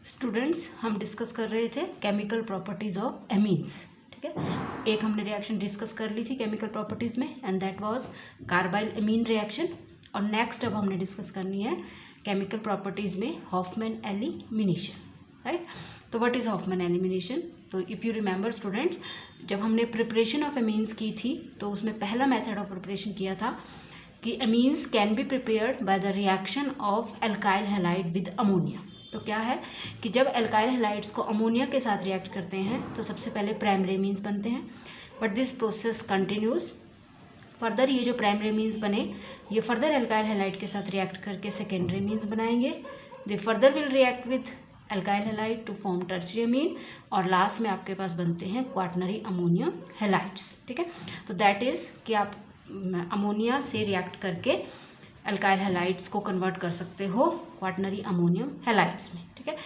Students, हम discuss कर रहे थे केमिकल प्रॉपर्टीज़ ऑफ एमीन्स। ठीक है, एक हमने रिएक्शन डिस्कस कर ली थी केमिकल प्रॉपर्टीज़ में, and that was carbyl amine reaction. और नेक्स्ट अब हमने डिस्कस करनी है केमिकल प्रॉपर्टीज़ में हॉफमैन एलिमिनेशन। राइट, तो व्हाट इज़ हॉफमैन एलिमिनेशन? तो इफ़ यू रिमेंबर स्टूडेंट्स, जब हमने प्रिपरेशन ऑफ एमीन्स की थी तो उसमें पहला मेथड ऑफ प्रिपरेशन किया था कि amines can be prepared by the reaction of alkyl halide with ammonia. तो क्या है कि जब एल्काइल हैलाइड्स को अमोनिया के साथ रिएक्ट करते हैं तो सबसे पहले प्राइमरी एमीन्स बनते हैं, but this process continues further. ये जो प्राइमरी एमीन्स बने ये फर्दर एल्काइल हैलाइड के साथ रिएक्ट करके सेकेंडरी एमीन्स बनाएंगे। They further will react with alkyl halide to form tertiary amine, और लास्ट में आपके पास बनते हैं क्वाटनरी अमोनियम हैलाइड्स। ठीक है, तो दैट इज़ कि आप अमोनिया से रिएक्ट करके एल्काइल हैलाइड्स को कन्वर्ट कर सकते हो क्वाटनरी अमोनियम हैलाइड्स में। ठीक है,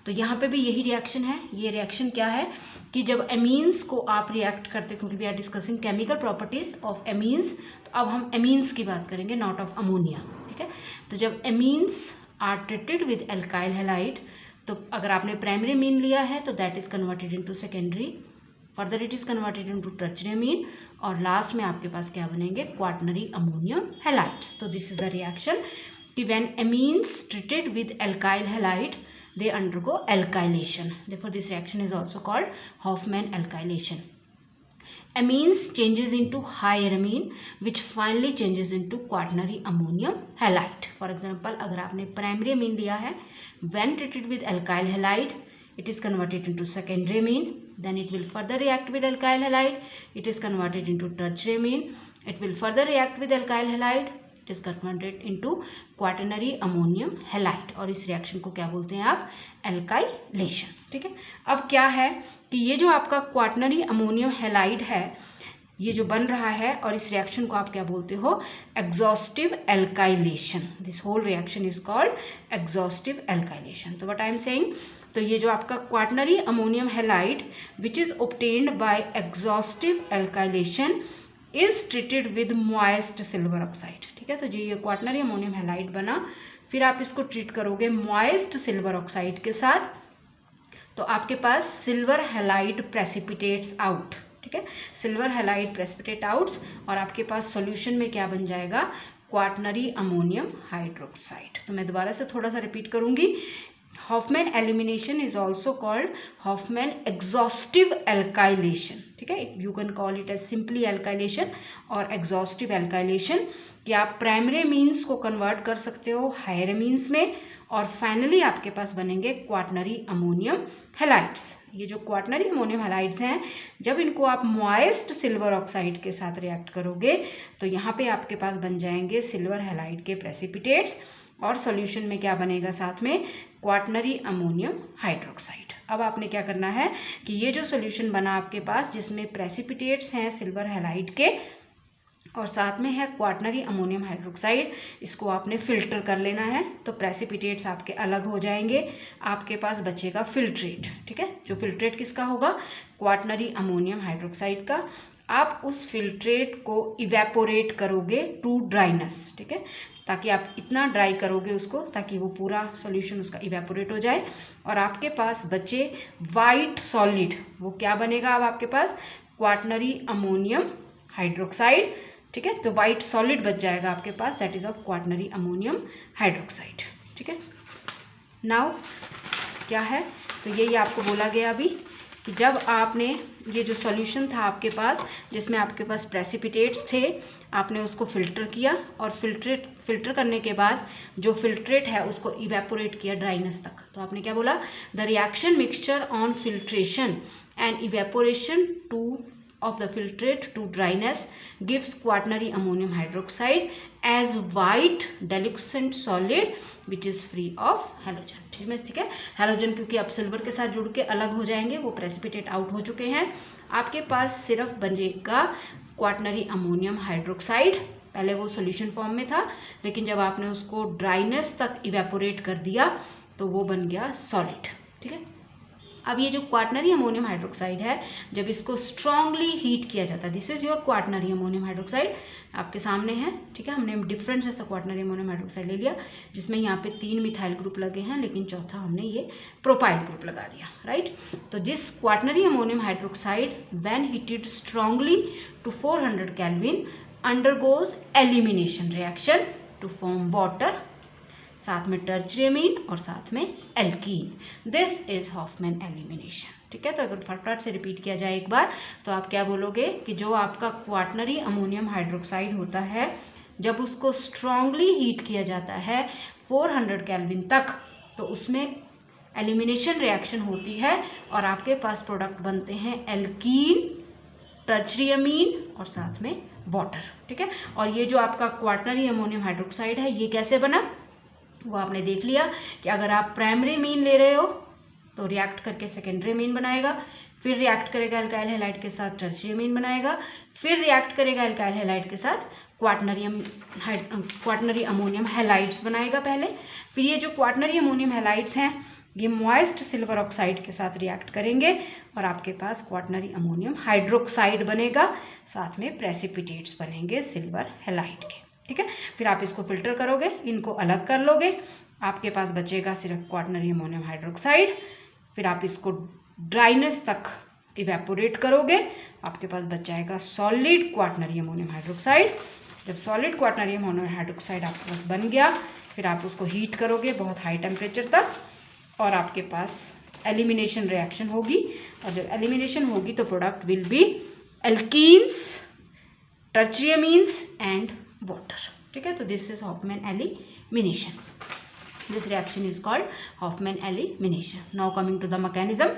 तो यहाँ पे भी यही रिएक्शन है। ये रिएक्शन क्या है कि जब एमीन्स को आप रिएक्ट करते, क्योंकि we are discussing chemical properties of amines, तो अब हम एमीन्स की बात करेंगे, नॉट ऑफ अमोनिया। ठीक है, तो जब amines are treated with alkyl halide, तो अगर आपने प्राइमरी एमीन लिया है तो that is converted into secondary, further it is converted into tertiary amine, और लास्ट में आपके पास क्या बनेंगे? Quaternary ammonium halides. तो दिस इज द रिएक्शन कि when amines treated with alkyl halide they undergo alkylation. Therefore this reaction is also called Hofmann alkylation. Amines changes into higher amine which finally changes into quaternary ammonium halide. For example, अगर आपने primary amine लिया है, when treated with alkyl halide it is converted into secondary amine, then it will further react with alkyl halide, it is converted into tertiary amine, it will further react with alkyl halide, it is converted into quaternary ammonium halide, और इस reaction को क्या बोलते हैं आप? Alkylation. ठीक है, अब क्या है कि ये जो आपका क्वाटरनरी अमोनियम हैलाइड है ये जो बन रहा है, और इस रिएक्शन को आप क्या बोलते हो? Exhaustive alkylation. This whole reaction is called exhaustive alkylation. तो व्हाट आई एम सेइंग, तो ये जो आपका quaternary ammonium halide which is obtained by exhaustive alkylation is treated with moist silver oxide. ठीक है, तो जो ये क्वाटरनरी अमोनियम हैलाइड बना, फिर आप इसको ट्रीट करोगे मॉइस्ट सिल्वर ऑक्साइड के साथ, तो आपके पास सिल्वर हैलाइड प्रेसिपिटेट्स आउट। ठीक है, सिल्वर हैलाइड प्रेसिपिटेट आउट्स, और आपके पास सॉल्यूशन में क्या बन जाएगा? Quaternary ammonium hydroxide. तो मैं दोबारा से थोड़ा सा रिपीट करूंगी। Hofmann elimination is also called Hofmann exhaustive alkylation. ठीक है, you can call it as simply alkylation और exhaustive alkylation, कि आप प्राइमरी एमीन्स को कन्वर्ट कर सकते हो हायर एमीन्स में, और फाइनली आपके पास बनेंगे क्वाटनरी अमोनियम हैलाइड्स। ये जो क्वाटनरी अमोनियम हैलाइड्स हैं, जब इनको आप मॉइस्ट सिल्वर ऑक्साइड के साथ रिएक्ट करोगे तो यहाँ पे आपके पास बन जाएंगे सिल्वर हैलाइड के प्रेसिपिटेट्स, और सॉल्यूशन में क्या बनेगा साथ में? Quaternary ammonium hydroxide. अब आपने क्या करना है कि ये जो सॉल्यूशन बना आपके पास जिसमें प्रेसिपिटेट्स हैं सिल्वर हैलाइड के और साथ में है क्वाटनरी अमोनियम हाइड्रोक्साइड, इसको आपने फिल्टर कर लेना है। तो प्रेसिपिटेट्स आपके अलग हो जाएंगे, आपके पास बचेगा फिल्ट्रेट। ठीक है, जो फिल्ट्रेट किसका होगा? क्वाटनरी अमोनियम हाइड्रोक्साइड का। आप उस फिल्ट्रेट को इवेपोरेट करोगे टू ड्राइनेस। ठीक है, ताकि आप इतना ड्राई करोगे उसको ताकि वो पूरा सॉल्यूशन उसका इवेपोरेट हो जाए, और आपके पास बचे वाइट सॉलिड। वो क्या बनेगा अब आपके पास? Quaternary ammonium hydroxide. ठीक है, तो वाइट सॉलिड बच जाएगा आपके पास, that is of quaternary ammonium hydroxide. ठीक है, नाउ क्या है, तो यही आपको बोला गया अभी कि जब आपने ये जो सॉल्यूशन था आपके पास जिसमें आपके पास प्रेसिपिटेट्स थे, आपने उसको फिल्टर किया, और फिल्टर करने के बाद जो फिल्ट्रेट है उसको इवेपोरेट किया ड्राइनेस तक। तो आपने क्या बोला? The reaction mixture on filtration and evaporation of the filtrate to dryness gives quaternary ammonium hydroxide as white deluxent solid which is free of halogen. ठीक है, हैलोजन क्योंकि अब सिल्वर के साथ जुड़ के अलग हो जाएंगे, वो प्रेसिपिटेट आउट हो चुके हैं। आपके पास सिर्फ बनेगा क्वाटनरी अमोनियम हाइड्रोक्साइड। पहले वो सॉल्यूशन फॉर्म में था, लेकिन जब आपने उसको ड्राइनेस तक इवेपोरेट कर दिया तो वो बन गया सॉलिड। ठीक है, अब ये जो क्वाटनरी अमोनियम हाइड्रोक्साइड है, जब इसको स्ट्रांगली हीट किया जाता है, this is your quaternary ammonium hydroxide, आपके सामने है, ठीक है। हमने डिफरेंट जैसा क्वाटनरी अमोनियम हाइड्रोक्साइड ले लिया, जिसमें यहाँ पे 3 मिथाइल ग्रुप लगे हैं, लेकिन चौथा हमने ये प्रोपाइल ग्रुप लगा दिया, राइट। तो this quaternary ammonium hydroxide when heated strongly to 400 kelvin undergoes elimination reaction to form water, साथ में टर्शियरी अमीन और साथ में alkene. This is Hofmann elimination, ठीक है। तो अगर फटाफट से रिपीट किया जाए एक बार, तो आप क्या बोलोगे कि जो आपका क्वाटनरी अमोनियम हाइड्रोक्साइड होता है, जब उसको स्ट्रांगली हीट किया जाता है 400 केल्विन तक, तो उसमें एलिमिनेशन रिएक्शन होती है और आपके पास प्रोडक्ट बनते हैं एल्कीन, टर्शियरी अमीन और साथ में वाटर, ठीक है। और ये जो आपका क्वाटनरी अमोनियम हाइड्रोक्साइड है, ये कैसे बना वो आपने देख लिया कि अगर आप प्राइमरी मीन ले रहे हो तो रिएक्ट करके सेकेंडरी मीन बनाएगा, फिर रिएक्ट करेगा एल्काइल हैलाइड के साथ टर्शियरी मीन बनाएगा, फिर रिएक्ट करेगा एल्काइल हैलाइड के साथ क्वाटनरी अमोनियम हैलाइड्स बनाएगा पहले। फिर ये जो क्वाटनरी अमोनियम हैलाइड्स हैं, ये मॉइस्ट सिल्वर ऑक्साइड के साथ रिएक्ट करेंगे और आपके पास क्वाटनरी अमोनियम हाइड्रोक्साइड बनेगा, साथ में प्रेसिपिटेट्स बनेंगे सिल्वर हैलाइड के, ठीक है। फिर आप इसको फिल्टर करोगे, इनको अलग कर लोगे, आपके पास बचेगा सिर्फ क्वाटनरी अमोनियम हाइड्रोक्साइड। फिर आप इसको ड्राइनेस तक इवेपोरेट करोगे, आपके पास बच जाएगा सॉलिड क्वाटनरी अमोनियम हाइड्रोक्साइड। जब सॉलिड क्वाटनरी अमोनियम हाइड्रोक्साइड आपके पास बन गया, फिर आप उसको हीट करोगे बहुत हाई टेम्परेचर तक और आपके पास एलिमिनेशन रिएक्शन होगी, और जब एलिमिनेशन होगी तो product will be alkenes, tertiary amines and water, ठीक है। तो this is Hofmann elimination, this reaction is called Hofmann elimination. Now coming to the mechanism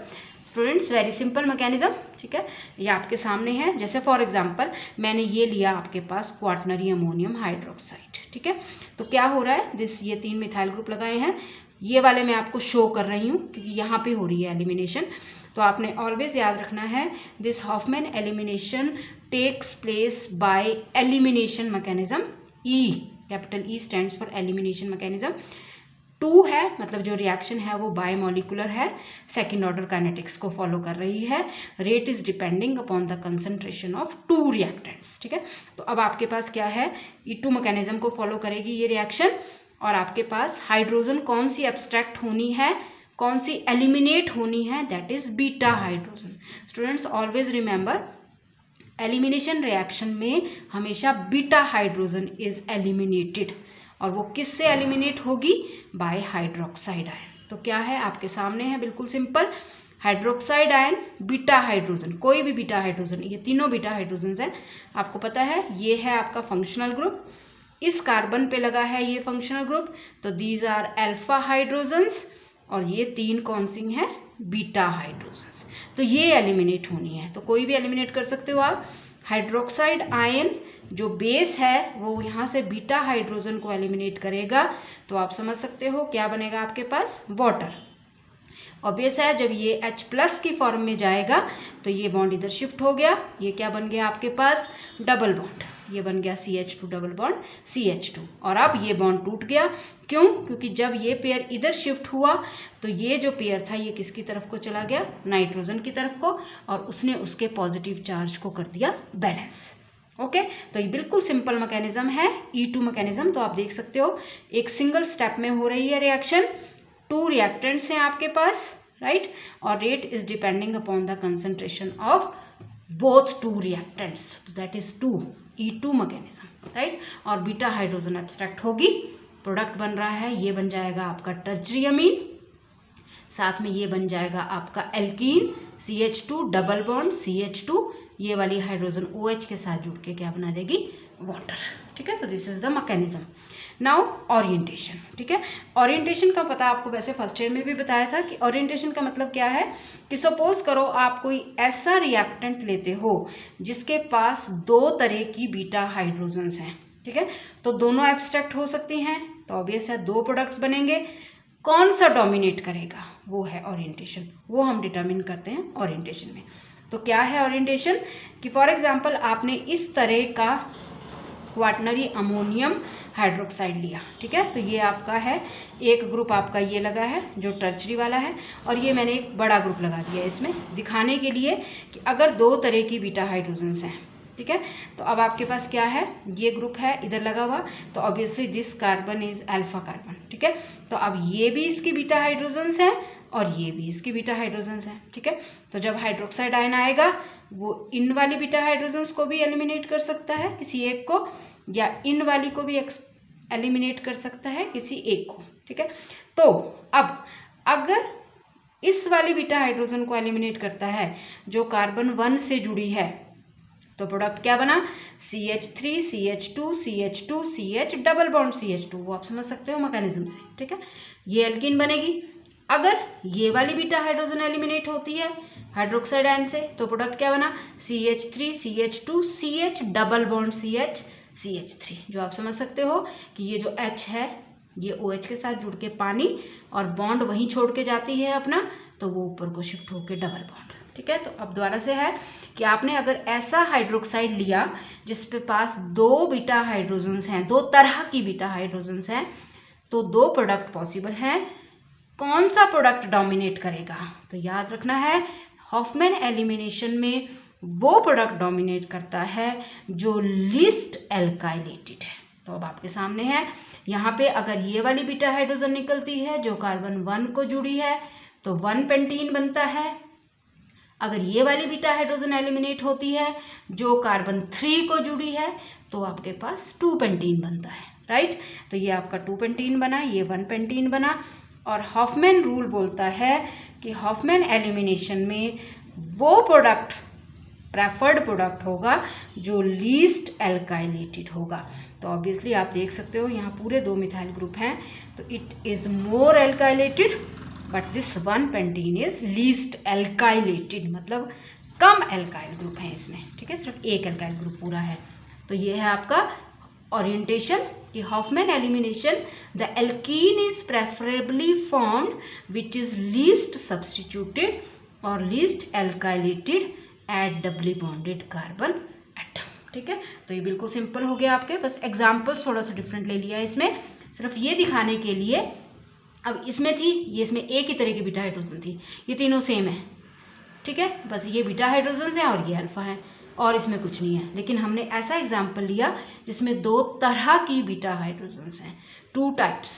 students, very simple mechanism, ठीक है। ये आपके सामने है, जैसे फॉर एग्जांपल मैंने ये लिया आपके पास क्वाटनरी अमोनियम हाइड्रोक्साइड, ठीक है। तो क्या हो रहा है, दिस ये 3 मिथाइल ग्रुप लगाए हैं, ये वाले मैं आपको शो कर रही हूँ क्योंकि यहाँ पे हो रही है एलिमिनेशन। तो आपने ऑलवेज याद रखना है, this Hofmann elimination takes place by elimination mechanism. E, capital E stands for elimination mechanism. 2 है, मतलब जो रिएक्शन है वो बायोमोलिकुलर है, सेकेंड ऑर्डर काइनेटिक्स को फॉलो कर रही है। Rate is depending upon the concentration of 2 reactants, ठीक है। तो अब आपके पास क्या है, E2 मैकेनिज्म को फॉलो करेगी ये रिएक्शन, और आपके पास हाइड्रोजन कौन सी एब्स्ट्रैक्ट होनी है, कौन सी एलिमिनेट होनी है, that is beta hydrogen. Students always remember, elimination reaction में हमेशा बीटा हाइड्रोजन इज एलिमिनेटेड, और वो किससे एलिमिनेट होगी, बाय हाइड्रोक्साइड आयन। तो क्या है आपके सामने है, बिल्कुल simple, hydroxide ion, beta hydrogen, कोई भी बीटा हाइड्रोजन, ये तीनों बीटा हाइड्रोजन हैं, आपको पता है ये है आपका फंक्शनल ग्रुप, इस कार्बन पे लगा है ये फंक्शनल ग्रुप, तो दीज आर अल्फा हाइड्रोजन्स, और ये 3 कौन सी हैं, बीटा हाइड्रोजन्स। तो ये एलिमिनेट होनी है, तो कोई भी एलिमिनेट कर सकते हो आप। हाइड्रोक्साइड आयन जो बेस है वो यहाँ से बीटा हाइड्रोजन को एलिमिनेट करेगा, तो आप समझ सकते हो क्या बनेगा आपके पास, वाटर। ऑब्वियस है, जब ये H+ की फॉर्म में जाएगा तो ये बॉन्ड इधर शिफ्ट हो गया, ये क्या बन गया आपके पास, डबल बॉन्ड, ये बन गया CH2 डबल बॉन्ड CH2, और अब ये बॉन्ड टूट गया। क्यों, क्योंकि जब ये पेयर इधर शिफ्ट हुआ तो ये जो पेयर था ये किसकी तरफ को चला गया, नाइट्रोजन की तरफ को, और उसने उसके पॉजिटिव चार्ज को कर दिया बैलेंस। ओके, तो ये बिल्कुल सिंपल मैकेनिज्म है E2 मैकेनिज्म। तो आप देख सकते हो एक सिंगल स्टेप में हो रही है रिएक्शन, 2 रिएक्टेंट्स हैं आपके पास, राइट, और rate is depending upon the concentration of both 2 reactants, that is 2 E2 mechanism, right. और बीटा हाइड्रोजन एब्स्ट्रैक्ट होगी, प्रोडक्ट बन रहा है, ये बन जाएगा आपका टर्शियरी अमीन, साथ में ये बन जाएगा आपका alkene, CH2 double bond CH2, ये वाली हाइड्रोजन OH के साथ जुड़ के क्या बना देगी, वाटर, ठीक है। तो this is the mechanism. Now orientation, ठीक है। ओरिएंटेशन का पता आपको वैसे फर्स्ट ईयर में भी बताया था कि ओरिएंटेशन का मतलब क्या है, कि सपोज करो आप कोई ऐसा रिएक्टेंट लेते हो जिसके पास 2 तरह की बीटा हाइड्रोजन्स हैं, ठीक है, तो दोनों एब्स्ट्रैक्ट हो सकती हैं, तो ऑब्वियस है 2 प्रोडक्ट्स बनेंगे, कौन सा डोमिनेट करेगा वो है ओरिएंटेशन, वो हम डिटरमिन करते हैं ओरिएंटेशन में। तो क्या है ओरिएंटेशन, कि फॉर एग्जांपल आपने इस तरह का क्वाटनरी अमोनियम हाइड्रोक्साइड लिया, ठीक है। तो ये आपका है, एक ग्रुप आपका ये लगा है जो टर्चरी वाला है, और ये मैंने एक बड़ा ग्रुप लगा दिया इसमें दिखाने के लिए कि अगर दो तरह की बीटा हाइड्रोजन्स हैं, ठीक है। तो अब आपके पास क्या है, ये ग्रुप है इधर लगा हुआ, तो obviously this carbon is alpha carbon, ठीक है। तो अब ये भी इसकी बीटा हाइड्रोजन्स हैं और ये भी इसकी बीटा हाइड्रोजन्स हैं, ठीक है। तो जब हाइड्रोक्साइड आयन आएगा वो इन वाली बीटा हाइड्रोजन्स को भी एलिमिनेट कर सकता है किसी एक को, या इन वाली को भी एलिमिनेट कर सकता है किसी एक को, ठीक है। तो अब अगर इस वाली बीटा हाइड्रोजन को एलिमिनेट करता है जो कार्बन 1 से जुड़ी है, तो प्रोडक्ट क्या बना, CH3 CH2 CH2 CH double bond CH2, वो आप समझ सकते हो मैकेनिज्म से, ठीक है। ये एल्कीन बनेगी। अगर ये वाली बीटा हाइड्रोजन एलिमिनेट होती है हाइड्रोक्साइड आयन से, तो प्रोडक्ट क्या बना, CH3 CH2 CH double bond CH CH3, जो आप समझ सकते हो कि ये जो H है ये OH के साथ जुड़ के पानी और बॉन्ड वहीं छोड़ के जाती है अपना, तो वो ऊपर को शिफ्ट होके डबल बॉन्ड, ठीक है। तो अब दोबारा से है कि आपने अगर ऐसा हाइड्रोक्साइड लिया जिसपे पास दो बीटा हाइड्रोजन्स हैं, दो तरह की बीटा हाइड्रोजन्स हैं, तो दो प्रोडक्ट पॉसिबल हैं। कौन सा प्रोडक्ट डोमिनेट करेगा, तो याद रखना है हॉफमैन एलिमिनेशन में वो प्रोडक्ट डोमिनेट करता है जो लीस्ट एल्काइलेटेड है। तो अब आपके सामने है, यहाँ पे अगर ये वाली बीटा हाइड्रोजन निकलती है जो कार्बन 1 को जुड़ी है तो 1 पेंटीन बनता है। अगर ये वाली बीटा हाइड्रोजन एलिमिनेट होती है जो कार्बन 3 को जुड़ी है तो आपके पास 2 पेंटीन बनता है, राइट। तो ये आपका 2 पेंटीन बना, ये 1 पेंटीन बना। और हॉफमैन रूल बोलता है कि हॉफमैन एलिमिनेशन में वो प्रोडक्ट प्रेफर्ड प्रोडक्ट होगा जो लीस्ट एल्काइलेटेड होगा। तो ऑब्वियसली आप देख सकते हो यहाँ पूरे 2 मिथाइल ग्रुप हैं, तो it is more alkylated but this 1 pentene is least alkylated, मतलब कम एल्काइल ग्रुप है इसमें, ठीक है, सिर्फ एक एल्काइल ग्रुप पूरा है। तो ये है आपका ओरिएंटेशन कि Hofmann elimination the alkene is preferably formed which is least substituted और least alkylated at doubly bonded carbon atom, ठीक है। तो ये बिल्कुल सिंपल हो गया आपके, बस एग्जाम्पल्स थोड़ा सा डिफरेंट ले लिया है इसमें, सिर्फ ये दिखाने के लिए। अब इसमें थी, ये इसमें एक ही तरह की बीटा हाइड्रोजन थी, ये तीनों सेम है, ठीक है, बस ये बीटा हाइड्रोजन हैं और ये अल्फा है और इसमें कुछ नहीं है। लेकिन हमने ऐसा एग्जाम्पल लिया जिसमें 2 तरह की बीटा हाइड्रोजन्स हैं, 2 टाइप्स।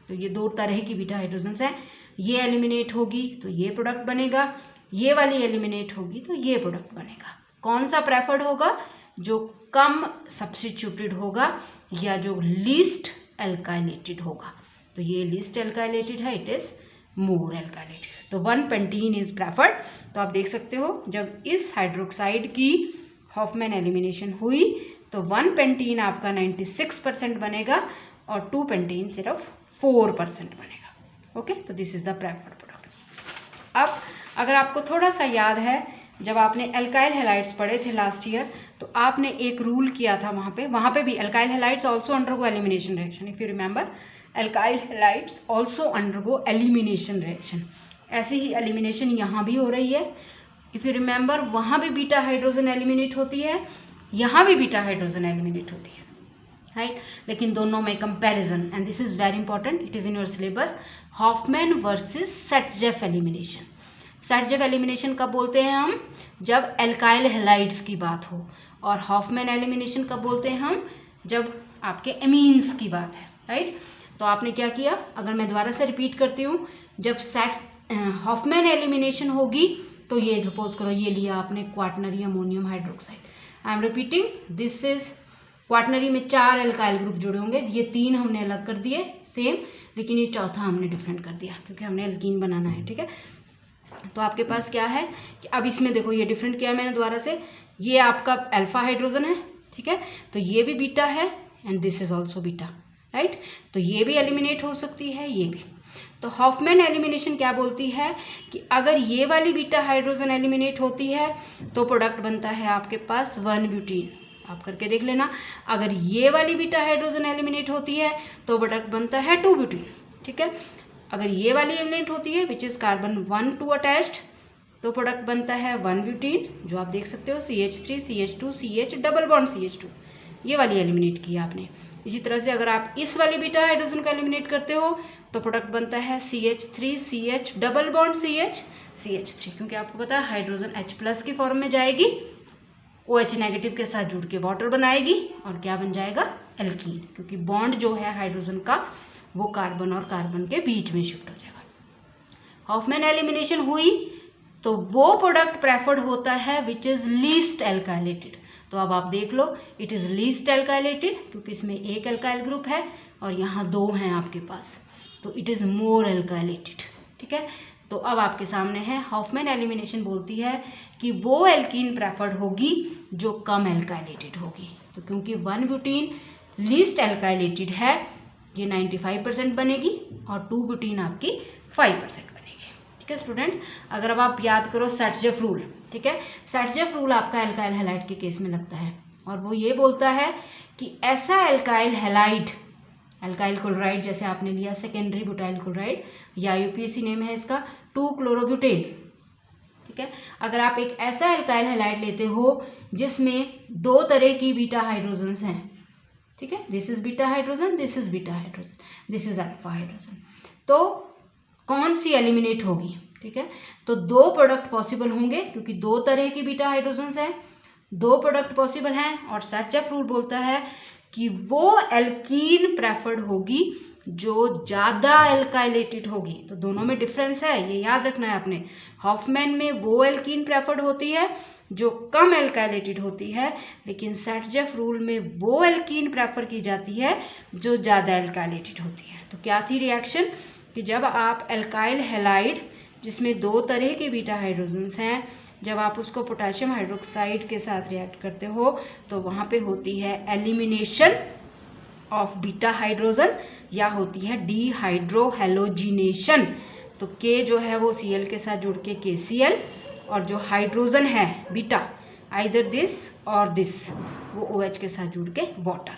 तो ये 2 तरह की बीटा हाइड्रोजन्स हैं, ये एलिमिनेट होगी तो ये प्रोडक्ट बनेगा, ये वाली एलिमिनेट होगी तो ये प्रोडक्ट बनेगा। कौन सा प्रेफर्ड होगा, जो कम सब्स्टिट्यूटेड होगा या जो लीस्ट एल्काइलेटेड होगा। तो ये लीस्ट एल्काइलेटेड है, इट इज़ मोर एल्काइलेटेड। तो 1 पेंटीन इज प्रेफर्ड। तो आप देख सकते हो जब इस हाइड्रोक्साइड की हॉफमैन एलिमिनेशन हुई तो 1 पेंटीन आपका 96% बनेगा और 2 पेंटीन सिर्फ 4% बनेगा। ओके, तो this is the preferred product. अब अगर आपको थोड़ा सा याद है, जब आपने एल्काइल हैलाइड्स पढ़े थे लास्ट ईयर, तो आपने एक रूल किया था वहाँ पे भी alkyl halides also undergo elimination reaction, if you remember alkyl halides also undergo elimination reaction. ऐसी ही एलिमिनेशन यहाँ भी हो रही है। इफ़ यू रिमेंबर वहाँ भी बीटा हाइड्रोजन एलिमिनेट होती है, यहाँ भी बीटा हाइड्रोजन एलिमिनेट होती है, राइट। लेकिन दोनों में comparison, and this is very important, it is in your syllabus, Hofmann versus Saytzeff elimination. Saytzeff elimination कब बोलते हैं हम, जब एल्काइल हैलाइड्स की बात हो, और हॉफमैन एलिमिनेशन कब बोलते हैं हम, जब आपके एमीन्स की बात है, राइट। तो आपने क्या किया, अगर मैं दोबारा से रिपीट करती हूँ, जब हॉफमैन एलिमिनेशन होगी तो ये सपोज करो ये लिया आपने quaternary ammonium hydroxide, I am repeating, this is quaternary में 4 एल्काइल ग्रुप जुड़े होंगे, ये 3 हमने अलग कर दिए सेम, लेकिन ये चौथा हमने डिफरेंट कर दिया क्योंकि हमने एल्कीन बनाना है, ठीक है। तो आपके पास क्या है कि अब इसमें देखो ये डिफरेंट किया है मैंने दोबारा से, ये आपका अल्फा हाइड्रोजन है, ठीक है, तो ये भी बीटा है and this is also beta, right. तो ये भी एलिमिनेट हो सकती है, ये भी। तो हॉफमैन एलिमिनेशन क्या बोलती है कि अगर ये वाली बीटा हाइड्रोजन एलिमिनेट होती है तो प्रोडक्ट बनता है आपके पास 1 ब्यूटीन, आप करके देख लेना। अगर ये वाली बीटा हाइड्रोजन एलिमिनेट होती है तो प्रोडक्ट बनता है 2 ब्यूटीन, ठीक है। अगर ये वाली एलिमिनेट होती है विच इज़ कार्बन 1 2 अटैच्ड, तो प्रोडक्ट बनता है 1 ब्यूटीन, जो आप देख सकते हो CH3 CH2 CH double bond CH2, ये वाली एलिमिनेट की आपने। इसी तरह से अगर आप इस वाली बीटा हाइड्रोजन को एलिमिनेट करते हो तो प्रोडक्ट बनता है CH3CH डबल बॉन्ड CH3, क्योंकि आपको पता है हाइड्रोजन H+ की फॉर्म में जाएगी, OH नेगेटिव के साथ जुड़ के वाटर बनाएगी और क्या बन जाएगा, एल्कीन, क्योंकि बॉन्ड जो है हाइड्रोजन का वो कार्बन और कार्बन के बीच में शिफ्ट हो जाएगा। हॉफमैन एलिमिनेशन हुई तो वो प्रोडक्ट प्रेफर्ड होता है विच इज़ लीस्ट एल्काइलेटेड। तो अब आप देख लो, इट इज़ लीस्ट एल्काइलेटेड क्योंकि इसमें एक एल्काइल ग्रुप है और यहाँ 2 हैं आपके पास, तो इट इज़ मोर एल्काइलेटेड। ठीक है, तो अब आपके सामने है हॉफमैन एलिमिनेशन बोलती है कि वो एल्कीन प्रेफर्ड होगी जो कम एल्काइलेटेड होगी। तो क्योंकि 1 ब्यूटीन लीस्ट एल्काइलेटेड है, ये 95% बनेगी और 2 ब्यूटीन आपकी 5% बनेगी। ठीक है स्टूडेंट्स, अगर अब आप याद करो सर्टजेफ रूल, ठीक है, सर्टजेफ रूल आपका एल्काइल हैलाइड के केस में लगता है और वो ये बोलता है कि ऐसा एल्काइल हैलाइड, एल्काइल क्लोराइड जैसे आपने लिया सेकेंडरी ब्यूटाइल क्लोराइड या यूपीएससी नेम है इसका 2-क्लोरोब्यूटेन। ठीक है, अगर आप एक ऐसा एल्काइल हैलाइड लेते हो जिसमें 2 तरह की बीटा हाइड्रोजन्स हैं, ठीक है, this is beta hydrogen, this is beta hydrogen, this is alpha hydrogen, तो कौन सी एलिमिनेट होगी? ठीक है, तो 2 प्रोडक्ट पॉसिबल होंगे क्योंकि 2 तरह की बीटा हाइड्रोजन्स हैं, 2 प्रोडक्ट पॉसिबल हैं और सर्टजेफ रूल बोलता है कि वो एल्कीन प्रेफर्ड होगी जो ज़्यादा एल्काइलेटेड होगी। तो दोनों में डिफरेंस है, ये याद रखना है आपने। हॉफमैन में वो एल्कीन प्रेफर्ड होती है जो कम एल्काइलेटेड होती है, लेकिन सर्टजेफ रूल में वो एल्कीन प्रेफर की जाती है जो ज़्यादा एल्काइलेटेड होती है। तो क्या थी रिएक्शन कि जब आप एल्काइल हैलाइड जिसमें 2 तरह के बीटा हाइड्रोजन्स हैं, जब आप उसको पोटेशियम हाइड्रोक्साइड के साथ रिएक्ट करते हो तो वहाँ पे होती है एलिमिनेशन ऑफ बीटा हाइड्रोजन या होती है डीहाइड्रोहेलोजिनेशन। तो के जो है वो Cl के साथ जुड़ के KCl और जो हाइड्रोजन है बीटा आइदर दिस और दिस वो OH के साथ जुड़ के वाटर।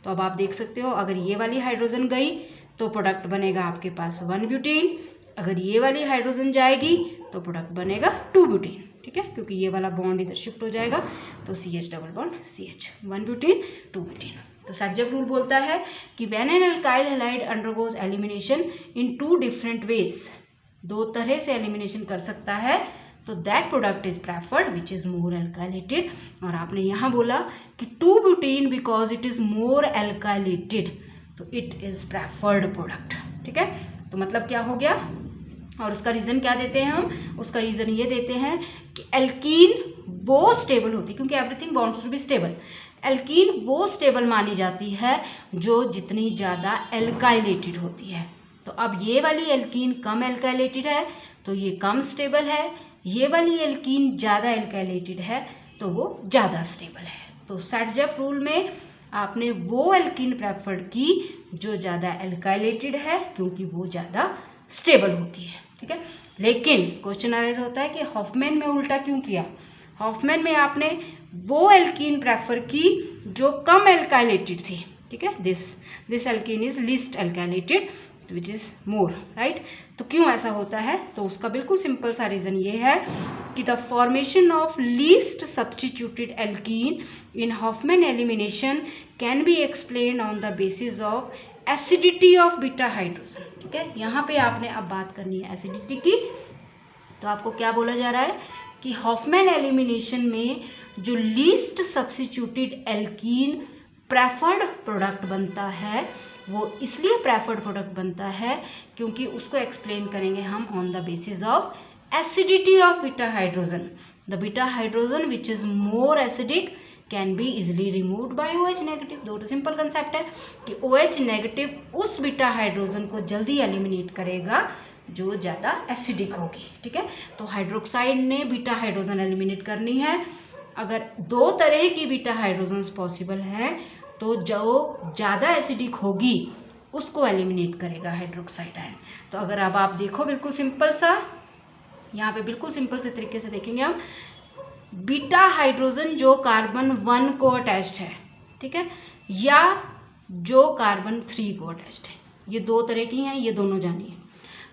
तो अब आप देख सकते हो अगर ये वाली हाइड्रोजन गई तो प्रोडक्ट बनेगा आपके पास 1 ब्यूटीन, अगर ये वाली हाइड्रोजन जाएगी तो प्रोडक्ट बनेगा 2 ब्यूटीन। ठीक है, क्योंकि ये वाला बॉन्ड इधर शिफ्ट हो जाएगा तो CH double bond CH, 1 butene 2 butene. तो सर्टजेफ रूल बोलता है कि when an alkyl halide undergoes elimination in 2 different ways, 2 तरह से एलिमिनेशन कर सकता है, तो that product is preferred which is more alkylated. और आपने यहाँ बोला कि 2 butene because it is more alkylated, तो इट इज प्रेफर्ड प्रोडक्ट। ठीक है, तो मतलब क्या हो गया और उसका रीज़न क्या देते हैं हम? उसका रीज़न ये देते हैं कि एल्कीन वो स्टेबल होती है, क्योंकि everything wants to be stable, alkene वो स्टेबल मानी जाती है जो जितनी ज़्यादा एल्काइलेटेड होती है। तो अब ये वाली एल्कीन कम एल्काइलेटेड है तो ये कम स्टेबल है, ये वाली एल्कीन ज़्यादा एल्काइलेटेड है तो वो ज़्यादा स्टेबल है। तो सर्टजेफ रूल में आपने वो एल्कीन प्रेफर की जो ज़्यादा एल्काइलेटेड है क्योंकि वो ज़्यादा स्टेबल होती है। ठीक है, लेकिन क्वेश्चन अराइज होता है कि हॉफमैन में उल्टा क्यों किया? हॉफमैन में आपने वो एल्कीन प्रेफर की जो कम एल्काइलेटेड थी। ठीक है, this alkene is least alkylated which is more, right. तो क्यों ऐसा होता है? तो उसका बिल्कुल सिंपल सा रीज़न ये है कि the formation of least substituted alkene in Hofmann elimination can be explain on the basis of acidity of beta hydrogen. ठीक है, यहाँ पे आपने अब बात करनी है एसिडिटी की। तो आपको क्या बोला जा रहा है कि हॉफमैन एलिमिनेशन में जो least substituted alkene preferred product बनता है वो इसलिए प्रेफर्ड प्रोडक्ट बनता है क्योंकि उसको एक्सप्लेन करेंगे हम on the basis of acidity of beta hydrogen. The beta hydrogen which is more acidic can be easily removed by OH negative. दो तो सिंपल कंसेप्ट है कि OH नेगेटिव उस बीटा हाइड्रोजन को जल्दी एलिमिनेट करेगा जो ज़्यादा एसिडिक होगी। ठीक है, तो हाइड्रोक्साइड ने बीटा हाइड्रोजन एलिमिनेट करनी है, अगर 2 तरह की बीटा हाइड्रोजन्स पॉसिबल है तो जो ज़्यादा एसिडिक होगी उसको एलिमिनेट करेगा हाइड्रोक्साइड आयन। तो अगर अब आप देखो बिल्कुल सिंपल सा, यहाँ पे बिल्कुल सिंपल से तरीके से देखेंगे हम, बीटा हाइड्रोजन जो कार्बन 1 को अटैच्ड है, ठीक है, या जो कार्बन 3 को अटैच्ड है, ये 2 तरह की हैं, ये दोनों जानिए।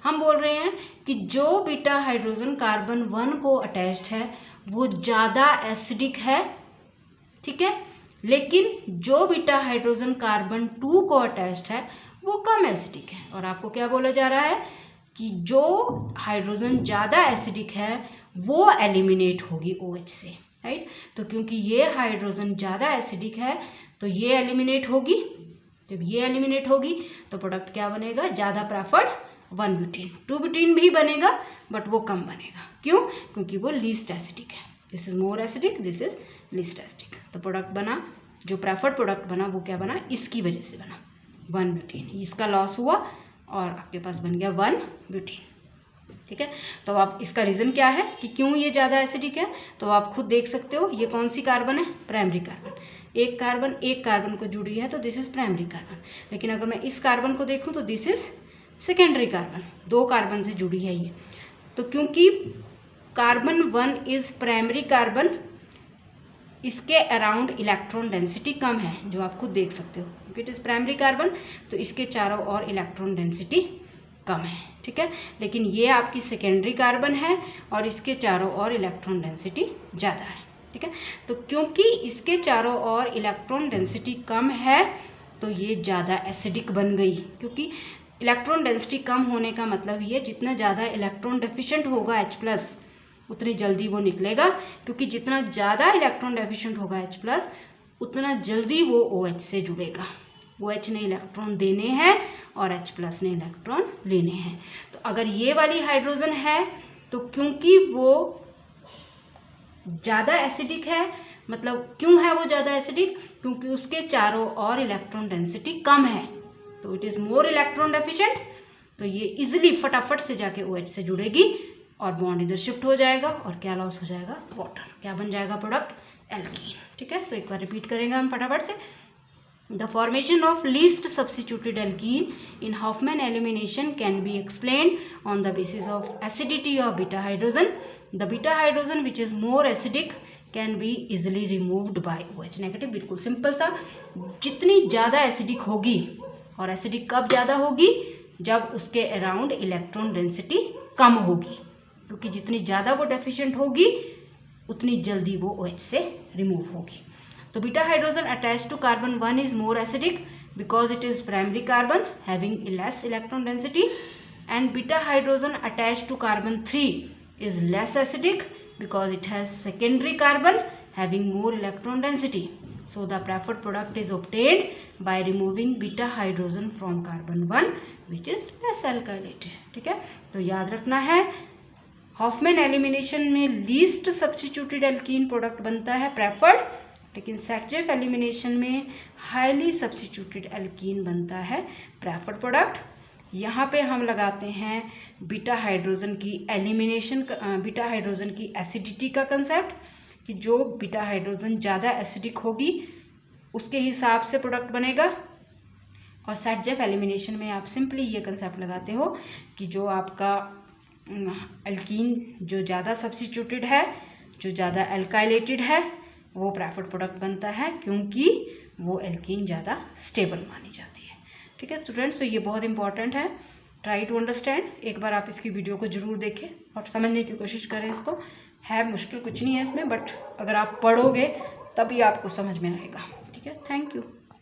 हम बोल रहे हैं कि जो बीटा हाइड्रोजन कार्बन 1 को अटैच्ड है वो ज़्यादा एसिडिक है, ठीक है, लेकिन जो बीटा हाइड्रोजन कार्बन 2 को अटैच्ड है वो कम एसिडिक है। और आपको क्या बोला जा रहा है कि जो हाइड्रोजन ज़्यादा एसिडिक है वो एलिमिनेट होगी OH से, राइट। तो क्योंकि ये हाइड्रोजन ज़्यादा एसिडिक है तो ये एलिमिनेट होगी। जब ये एलिमिनेट होगी तो प्रोडक्ट क्या बनेगा, ज़्यादा प्रेफर्ड 1 ब्यूटेन। 2 ब्यूटेन भी बनेगा बट वो कम बनेगा। क्यों? क्योंकि वो लीस्ट एसिडिक है। This is more acidic, this is least acidic. तो प्रोडक्ट बना, जो प्रेफर्ड प्रोडक्ट बना वो क्या बना, इसकी वजह से बना 1 ब्यूटेन। इसका लॉस हुआ और आपके पास बन गया 1 ब्यूटेन। ठीक है, तो आप इसका रीज़न क्या है कि क्यों ये ज़्यादा एसिडिक है, तो आप खुद देख सकते हो। ये कौन सी कार्बन है, प्राइमरी कार्बन। एक कार्बन को जुड़ी है तो दिस इज प्राइमरी कार्बन। लेकिन अगर मैं इस कार्बन को देखूं तो this is secondary carbon. 2 carbon से जुड़ी है ये। तो क्योंकि कार्बन 1 इज प्राइमरी कार्बन, इसके अराउंड इलेक्ट्रॉन डेंसिटी कम है, जो आप खुद देख सकते हो। क्योंकि इट इज प्राइमरी कार्बन तो इसके चारों ओर इलेक्ट्रॉन डेंसिटी कम है। ठीक है, लेकिन ये आपकी सेकेंडरी कार्बन है और इसके चारों ओर इलेक्ट्रॉन डेंसिटी ज़्यादा है। ठीक है, तो क्योंकि इसके चारों ओर इलेक्ट्रॉन डेंसिटी कम है तो ये ज़्यादा एसिडिक बन गई। क्योंकि इलेक्ट्रॉन डेंसिटी कम होने का मतलब ये, जितना ज़्यादा इलेक्ट्रॉन डेफिशिएंट होगा H+, उतनी जल्दी वो निकलेगा। क्योंकि जितना ज़्यादा इलेक्ट्रॉन डेफिशिएंट होगा H+, उतना जल्दी वो OH से जुड़ेगा। OH ने इलेक्ट्रॉन देने हैं और H+ ने इलेक्ट्रॉन लेने हैं। तो अगर ये वाली हाइड्रोजन है तो क्योंकि वो ज़्यादा एसिडिक है, मतलब क्यों है वो ज़्यादा एसिडिक, क्योंकि उसके चारों ओर इलेक्ट्रॉन डेंसिटी कम है, तो it is more electron deficient. तो ये इजीली फटाफट से जाके OH से जुड़ेगी और बॉन्ड इधर शिफ्ट हो जाएगा और क्या लॉस हो जाएगा, वाटर। क्या बन जाएगा प्रोडक्ट, एल्कीन। ठीक है, तो एक बार रिपीट करेंगे हम फटाफट से। The formation of least substituted alkene in Hofmann elimination can be explained on the basis of acidity of beta hydrogen. The beta hydrogen which is more acidic can be easily removed by OH negative। बिल्कुल simple सा, जितनी ज़्यादा acidic होगी, और acidic कब ज़्यादा होगी, जब उसके अराउंड इलेक्ट्रॉन डेंसिटी कम होगी। क्योंकि जितनी ज़्यादा वो डेफिशिएंट होगी उतनी जल्दी वो OH से रिमूव होगी। तो beta hydrogen attached to carbon 1 is more acidic because it is primary carbon having less electron density, and beta hydrogen attached to carbon 3 is less acidic because it has secondary carbon having more electron density. So the preferred product is obtained by removing beta hydrogen from carbon 1 which is less alkylated। ठीक है, तो याद रखना है, Hofmann elimination में least substituted alkene product बनता है preferred, लेकिन सैटजेफ एलिमिनेशन में हाईली सब्स्टिट्यूटेड एल्कीन बनता है प्रेफर्ड प्रोडक्ट। यहाँ पे हम लगाते हैं बीटा हाइड्रोजन की एलिमिनेशन, बीटा हाइड्रोजन की एसिडिटी का कंसेप्ट, कि जो बीटा हाइड्रोजन ज़्यादा एसिडिक होगी उसके हिसाब से प्रोडक्ट बनेगा। और सैटजेफ एलिमिनेशन में आप सिंपली ये कंसेप्ट लगाते हो कि जो आपका एल्कीन जो ज़्यादा सब्स्टिट्यूटेड है, जो ज़्यादा एल्काइलेटेड है, वो प्रेफर्ड प्रोडक्ट बनता है क्योंकि वो एल्कीन ज़्यादा स्टेबल मानी जाती है। ठीक है स्टूडेंट्स, तो ये बहुत इंपॉर्टेंट है, ट्राई टू अंडरस्टैंड। एक बार आप इसकी वीडियो को ज़रूर देखें और समझने की कोशिश करें इसको। है मुश्किल कुछ नहीं है इसमें, बट अगर आप पढ़ोगे तभी आपको समझ में आएगा। ठीक है, थैंक यू।